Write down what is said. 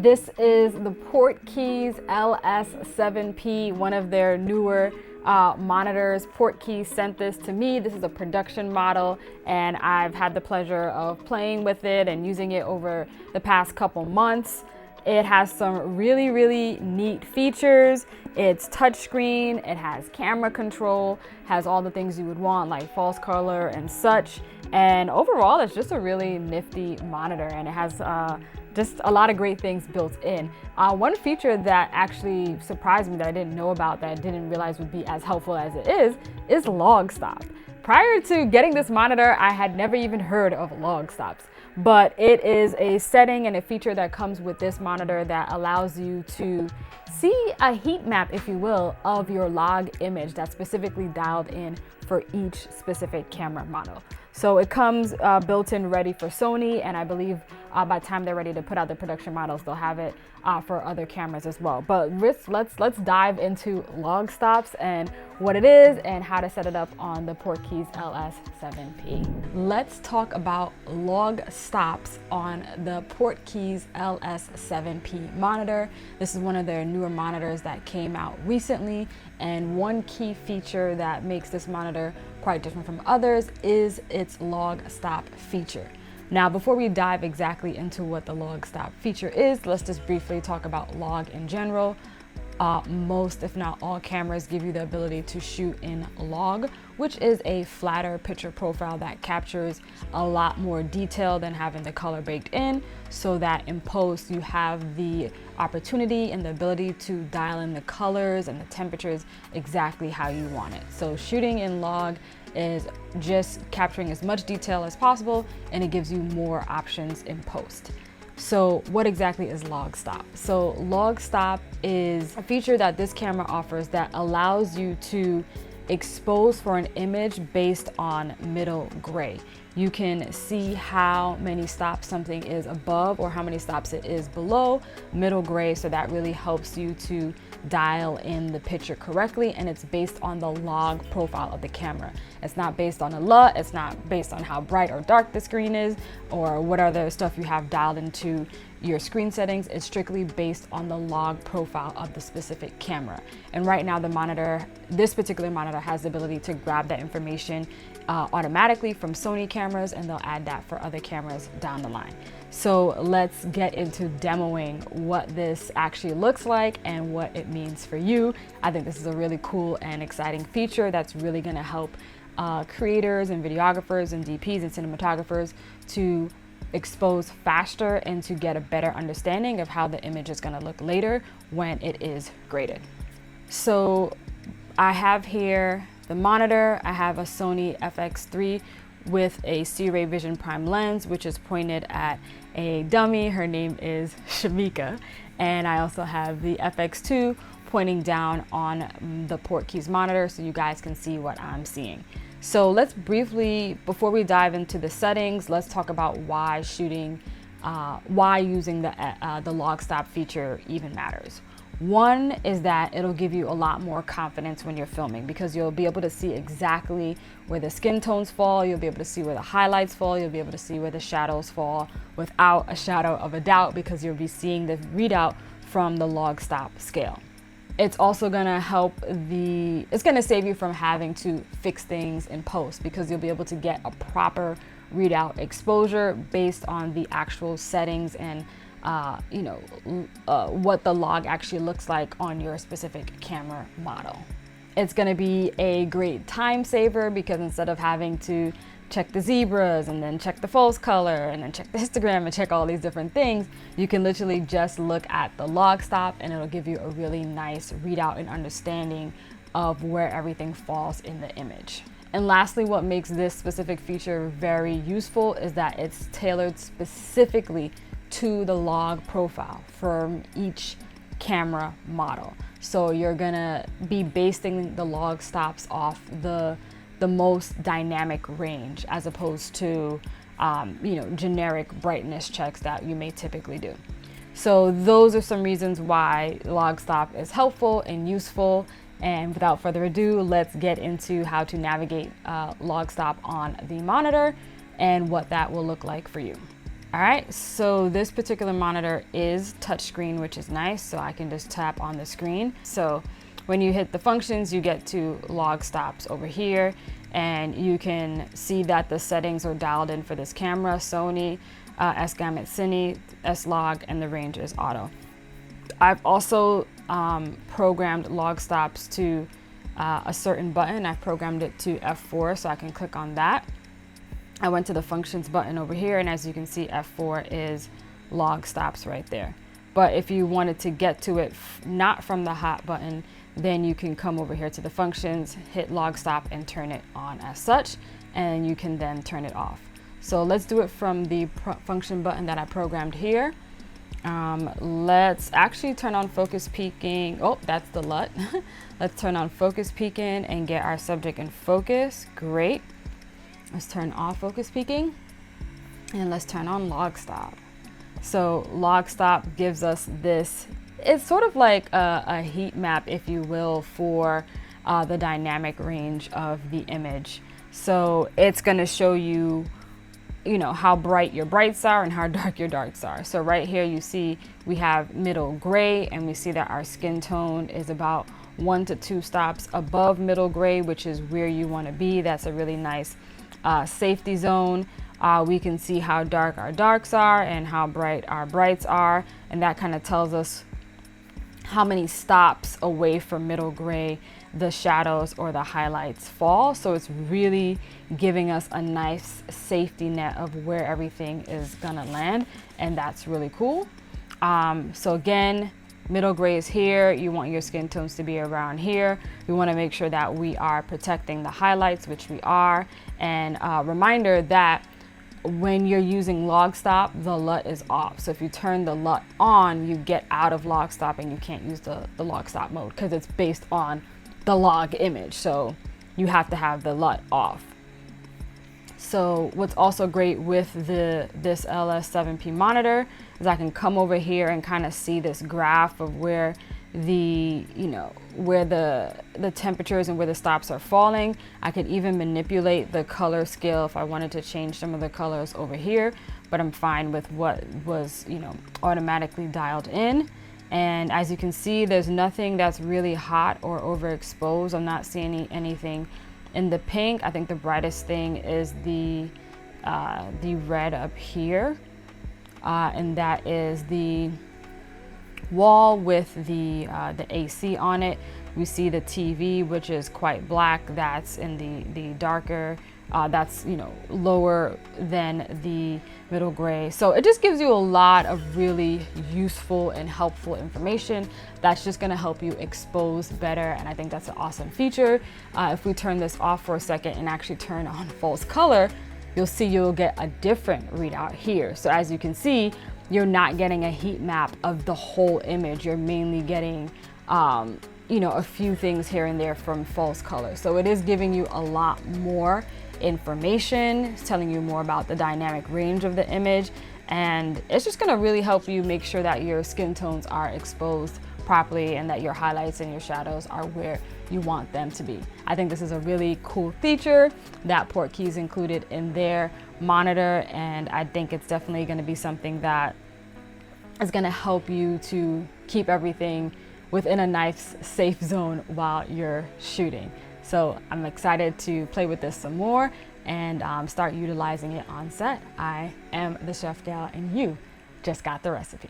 This is the PortKeys LS7P, one of their newer monitors. PortKeys sent this to me. This is a production model, and I've had the pleasure of playing with it and using it over the past couple months. It has some really neat features. It's touchscreen, it has camera control, has all the things you would want like false color and such. And overall, it's just a really nifty monitor, and it has just a lot of great things built in. One feature that actually surprised me that I didn't know about, that I didn't realize would be as helpful as it is log stop. Prior to getting this monitor, I had never even heard of log stops, but it is a setting and a feature that comes with this monitor that allows you to see a heat map, if you will, of your log image that's specifically dialed in for each specific camera model. So it comes built in ready for Sony, and I believe by the time they're ready to put out the production models, they'll have it for other cameras as well. But let's dive into log stops and what it is and how to set it up on the PortKeys LS7P. Let's talk about log stops on the PortKeys LS7P monitor. This is one of their newer monitors that came out recently, and one key feature that makes this monitor quite different from others is its log stop feature. Now, before we dive exactly into what the log stop feature is, let's just briefly talk about log in general. Most, if not all, cameras give you the ability to shoot in log, which is a flatter picture profile that captures a lot more detail than having the color baked in, so that in post you have the opportunity and the ability to dial in the colors and the temperatures exactly how you want it. So shooting in log is just capturing as much detail as possible, and it gives you more options in post. So what exactly is log stop? So log stop is a feature that this camera offers that allows you to expose for an image based on middle gray. You can see how many stops something is above or how many stops it is below middle gray, so that really helps you to dial in the picture correctly, and it's based on the log profile of the camera. It's not based on a LUT, it's not based on how bright or dark the screen is or what other stuff you have dialed into your screen settings. It's strictly based on the log profile of the specific camera. And right now the monitor, this particular monitor, has the ability to grab that information automatically from Sony cameras, and they'll add that for other cameras down the line. So let's get into demoing what this actually looks like and what it means for you. I think this is a really cool and exciting feature that's really going to help creators and videographers and DPs and cinematographers to expose faster and to get a better understanding of how the image is going to look later when it is graded. So I have here the monitor. I have a Sony FX3 with a C-Ray Vision Prime lens, which is pointed at a dummy. Her name is Shamika. And I also have the FX2 pointing down on the PortKeys monitor, so you guys can see what I'm seeing. So let's briefly, before we dive into the settings, let's talk about why using the log stop feature even matters. One is that it'll give you a lot more confidence when you're filming, because you'll be able to see exactly where the skin tones fall, you'll be able to see where the highlights fall, you'll be able to see where the shadows fall without a shadow of a doubt, because you'll be seeing the readout from the log stop scale. It's also gonna it's gonna save you from having to fix things in post, because you'll be able to get a proper readout exposure based on the actual settings and what the log actually looks like on your specific camera model. It's gonna be a great time saver, because instead of having to check the zebras and then check the false color and then check the histogram and check all these different things, you can literally just look at the log stop and it'll give you a really nice readout and understanding of where everything falls in the image. And lastly, what makes this specific feature very useful is that it's tailored specifically to the log profile from each camera model. So you're gonna be basing the log stops off the most dynamic range, as opposed to generic brightness checks that you may typically do. So those are some reasons why log stop is helpful and useful. And without further ado, let's get into how to navigate log stop on the monitor and what that will look like for you. All right, so this particular monitor is touchscreen, which is nice. So I can just tap on the screen. So when you hit the functions, you get to log stops over here, and you can see that the settings are dialed in for this camera, Sony, S-Gamut Cine, S-Log, and the range is auto. I've also programmed log stops to a certain button. I've programmed it to F4, so I can click on that. I went to the functions button over here, and as you can see, F4 is log stops right there. But if you wanted to get to it not from the hot button, then you can come over here to the functions, hit log stop, and turn it on as such, and you can then turn it off. So let's do it from the function button that I programmed here. Let's actually turn on focus peaking. Oh, that's the LUT. Let's turn on focus peaking and get our subject in focus. Great. Let's turn off focus peaking, and let's turn on log stop. So log stop gives us this, it's sort of like a heat map, if you will, for the dynamic range of the image. So it's going to show you, how bright your brights are and how dark your darks are. So right here you see we have middle gray, and we see that our skin tone is about 1 to 2 stops above middle gray, which is where you want to be. That's a really nice safety zone. We can see how dark our darks are and how bright our brights are, and that kind of tells us how many stops away from middle gray the shadows or the highlights fall. So it's really giving us a nice safety net of where everything is gonna land, and that's really cool. So again, middle gray is here. You want your skin tones to be around here. We want to make sure that we are protecting the highlights, which we are. And reminder that when you're using log stop, the LUT is off. So if you turn the LUT on, you get out of log stop and you can't use the log stop mode because it's based on the log image. So you have to have the LUT off. So what's also great with this LS7P monitor is I can come over here and kind of see this graph of where the temperatures and where the stops are falling. I could even manipulate the color scale if I wanted to change some of the colors over here, but I'm fine with what was, automatically dialed in. And as you can see, there's nothing that's really hot or overexposed. I'm not seeing anything in the pink. I think the brightest thing is the red up here, and that is the wall with the AC on it. We see the TV, which is quite black. That's in the darker, that's lower than the middle gray. So it just gives you a lot of really useful and helpful information that's just going to help you expose better, and I think that's an awesome feature. If we turn this off for a second and actually turn on false color, you'll see you'll get a different readout here. So as you can see, you're not getting a heat map of the whole image. You're mainly getting a few things here and there from false color. So it is giving you a lot more information. It's telling you more about the dynamic range of the image, and it's just going to really help you make sure that your skin tones are exposed properly and that your highlights and your shadows are where you want them to be. I think this is a really cool feature that PortKeys included in their monitor, and I think it's definitely going to be something that is going to help you to keep everything within a nice safe zone while you're shooting. So I'm excited to play with this some more and start utilizing it on set. I am the Chef Gal, and you just got the recipe.